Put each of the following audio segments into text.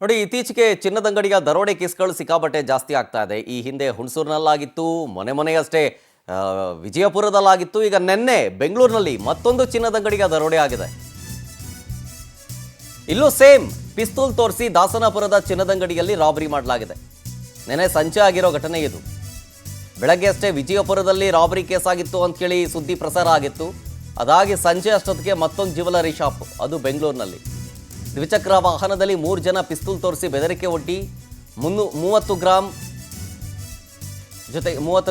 ನೋಡಿ, ಇತ್ತೀಚೆಗೆ ಚಿನ್ನದಂಗಡಿಯ ದರೋಡೆ ಕೇಸ್ಗಳು ಸಿಕ್ಕಾಪಟ್ಟೆ ಜಾಸ್ತಿ ಆಗ್ತಾ ಇದೆ. ಈ ಹಿಂದೆ ಹುಣಸೂರಿನಲ್ಲಾಗಿತ್ತು, ಮೊನ್ನೆಯಷ್ಟೇ ವಿಜಯಪುರದಲ್ಲಾಗಿತ್ತು. ಈಗ ನಿನ್ನೆ ಬೆಂಗಳೂರಿನಲ್ಲಿ ಮತ್ತೊಂದು ಚಿನ್ನದಂಗಡಿಯ ದರೋಡೆ ಆಗಿದೆ. ಇಲ್ಲೂ ಸೇಮ್ ಪಿಸ್ತೂಲ್ ತೋರಿಸಿ ದಾಸನಪುರದ ಚಿನ್ನದಂಗಡಿಯಲ್ಲಿ ರಾಬರಿ ಮಾಡಲಾಗಿದೆ. ನೆನ್ನೆ ಸಂಜೆ ಆಗಿರೋ ಘಟನೆ ಇದು. ಬೆಳಗ್ಗೆ ಅಷ್ಟೇ ವಿಜಯಪುರದಲ್ಲಿ ರಾಬರಿ ಕೇಸ್ ಆಗಿತ್ತು ಅಂತ ಕೇಳಿ ಸುದ್ದಿ ಪ್ರಸಾರ ಆಗಿತ್ತು. ಅದಾಗಿ ಸಂಜೆ ಅಷ್ಟೊತ್ತಿಗೆ ಮತ್ತೊಂದು ಜ್ಯುವೆಲರಿ ಶಾಪ್, ಅದು ಬೆಂಗಳೂರಿನಲ್ಲಿ. ದ್ವಿಚಕ್ರ ವಾಹನದಲ್ಲಿ 3 ಜನ ಪಿಸ್ತೂಲ್ ತೋರಿಸಿ ಬೆದರಿಕೆ ಒಡ್ಡಿ 30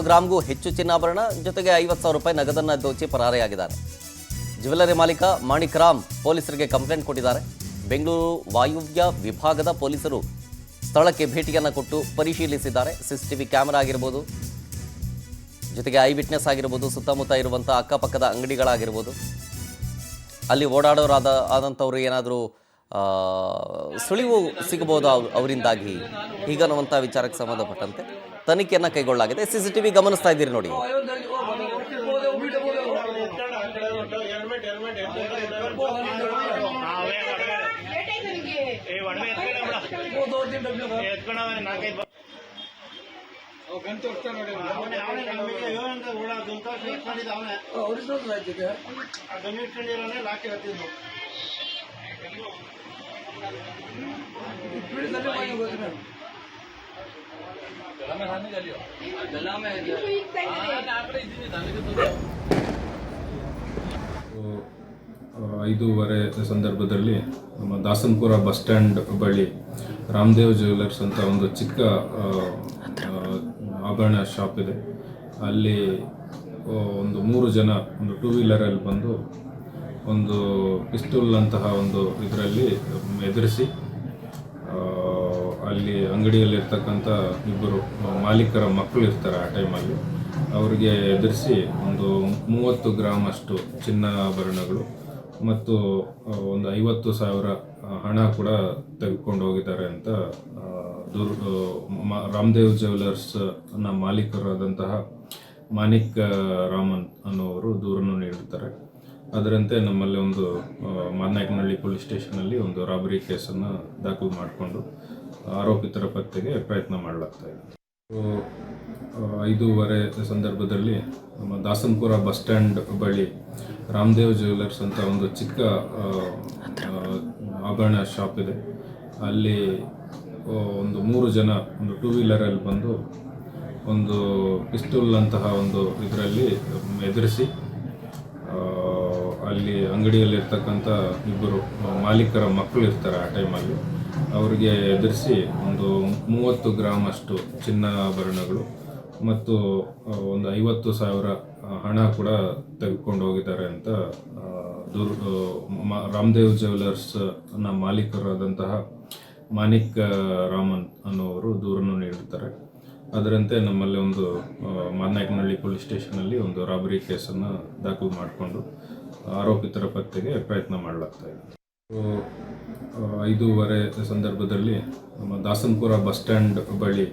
ಗ್ರಾಂಗೂ ಹೆಚ್ಚು ಚಿನ್ನಾಭರಣ ಜೊತೆಗೆ 50,000 ರೂಪಾಯಿ ನಗದನ್ನು ದೋಚಿ ಪರಾರಿಯಾಗಿದ್ದಾರೆ. ಜ್ಯುವೆಲರಿ ಮಾಲೀಕ ಮಾಣಿಕ್ ರಾಮ್ ಪೊಲೀಸರಿಗೆ ಕಂಪ್ಲೇಂಟ್ ಕೊಟ್ಟಿದ್ದಾರೆ. ಬೆಂಗಳೂರು ವಾಯುವ್ಯ ವಿಭಾಗದ ಪೊಲೀಸರು ಸ್ಥಳಕ್ಕೆ ಭೇಟಿಯನ್ನು ಕೊಟ್ಟು ಪರಿಶೀಲಿಸಿದ್ದಾರೆ. ಸಿಸಿಟಿವಿ ಕ್ಯಾಮೆರಾ ಆಗಿರ್ಬೋದು, ಜೊತೆಗೆ ಐ ವಿಟ್ನೆಸ್ ಆಗಿರ್ಬೋದು, ಸುತ್ತಮುತ್ತ ಇರುವಂಥ ಅಕ್ಕಪಕ್ಕದ ಅಂಗಡಿಗಳಾಗಿರ್ಬೋದು, ಅಲ್ಲಿ ಆದಂಥವ್ರು ಏನಾದರೂ ಸುಳಿವು ಸಿಗಬಹುದು ಅವರಿಂದಾಗಿ ಹೀಗನ್ನುವಂಥ ವಿಚಾರಕ್ಕೆ ಸಂಬಂಧಪಟ್ಟಂತೆ ತನಿಖೆಯನ್ನು ಕೈಗೊಳ್ಳಲಾಗಿದೆ. ಸಿಸಿಟಿವಿ ಗಮನಿಸ್ತಾ ಇದ್ದೀರಿ ನೋಡಿ. ಐದೂವರೆ ಸಂದರ್ಭದಲ್ಲಿ ನಮ್ಮ ದಾಸನಪುರ ಬಸ್ ಸ್ಟ್ಯಾಂಡ್ ಬಳಿ ರಾಮದೇವ್ ಜ್ಯುವೆಲರ್ಸ್ ಅಂತ ಒಂದು ಚಿಕ್ಕ ಆಭರಣ ಶಾಪ್ ಇದೆ. ಅಲ್ಲಿ ಒಂದು 3 ಜನ ಒಂದು 2 ವೀಲರಲ್ಲಿ ಬಂದು ಒಂದು ಪಿಸ್ತೂಲ್ ಅಂತಹ ಒಂದು ಇದರಲ್ಲಿ ಎದುರಿಸಿ ಅಲ್ಲಿ ಅಂಗಡಿಯಲ್ಲಿರ್ತಕ್ಕಂಥ ಇಬ್ಬರು ಮಾಲೀಕರ ಮಕ್ಕಳು ಇರ್ತಾರೆ. ಆ ಟೈಮಲ್ಲಿ ಅವರಿಗೆ ಎದುರಿಸಿ ಒಂದು 30 ಗ್ರಾಮ್ ಅಷ್ಟು ಚಿನ್ನಾಭರಣಗಳು ಮತ್ತು ಒಂದು 50,000 ಹಣ ಕೂಡ ತೆಗೆದುಕೊಂಡು ಹೋಗಿದ್ದಾರೆ ಅಂತ ರಾಮದೇವ್ ಜ್ಯುವೆಲರ್ಸ್ನ ಮಾಲೀಕರಾದಂತಹ ಮಾಣಿಕ್ ರಾಮನ್ ಅನ್ನೋರು ದೂರನ್ನು ನೀಡಿರ್ತಾರೆ. ಅದರಂತೆ ನಮ್ಮಲ್ಲಿ ಒಂದು ಮಾದನಾಯಕನಹಳ್ಳಿ ಪೊಲೀಸ್ ಸ್ಟೇಷನಲ್ಲಿ ಒಂದು ರಾಬರಿ ಕೇಸನ್ನು ದಾಖಲು ಮಾಡಿಕೊಂಡು ಆರೋಪಿತರ ಪತ್ತೆಗೆ ಪ್ರಯತ್ನ ಮಾಡಲಾಗ್ತಾ ಇದೆ. 5:30 ಸಂದರ್ಭದಲ್ಲಿ ನಮ್ಮ ದಾಸನಪುರ ಬಸ್ ಸ್ಟ್ಯಾಂಡ್ ಬಳಿ ರಾಮದೇವ್ ಜ್ಯುವೆಲರ್ಸ್ ಅಂತ ಒಂದು ಚಿಕ್ಕ ಆಭರಣ ಶಾಪ್ ಇದೆ. ಅಲ್ಲಿ ಒಂದು 3 ಜನ ಒಂದು 2 ವೀಲರಲ್ಲಿ ಬಂದು ಒಂದು ಪಿಸ್ತೂಲ್ ಅಂತಹ ಒಂದು ಇದರಲ್ಲಿ ಎದುರಿಸಿ ಅಲ್ಲಿ ಅಂಗಡಿಯಲ್ಲಿರ್ತಕ್ಕಂಥ ಇಬ್ಬರು ಮಾಲೀಕರ ಮಕ್ಕಳು ಇರ್ತಾರೆ. ಆ ಟೈಮಲ್ಲಿ ಅವರಿಗೆ ಎದುರಿಸಿ ಒಂದು 30 ಗ್ರಾಮ್ ಅಷ್ಟು ಚಿನ್ನಾಭರಣಗಳು ಮತ್ತು ಒಂದು 50,000 ಹಣ ಕೂಡ ತೆಗೆದುಕೊಂಡು ಹೋಗಿದ್ದಾರೆ ಅಂತ ರಾಮದೇವ್ ಜ್ಯುವೆಲರ್ಸ್ನ ಮಾಲೀಕರಾದಂತಹ ಮಾಣಿಕ್ ರಾಮನ್ ಅನ್ನೋರು ದೂರನ್ನು ನೀಡಿರ್ತಾರೆ. ಅದರಂತೆ ನಮ್ಮಲ್ಲಿ ಒಂದು ಮಾದನಾಯಕನಹಳ್ಳಿ ಪೊಲೀಸ್ ಸ್ಟೇಷನಲ್ಲಿ ಒಂದು ರಾಬರಿ ಕೇಸನ್ನು ದಾಖಲು ಮಾಡಿಕೊಂಡು ಆರೋಪಿತರ ಪತ್ತೆಗೆ ಪ್ರಯತ್ನ ಮಾಡಲಾಗ್ತಾ ಇದೆ. 5:30 ಸಂದರ್ಭದಲ್ಲಿ ನಮ್ಮ ದಾಸನಪುರ ಬಸ್ ಸ್ಟ್ಯಾಂಡ್ ಬಳಿ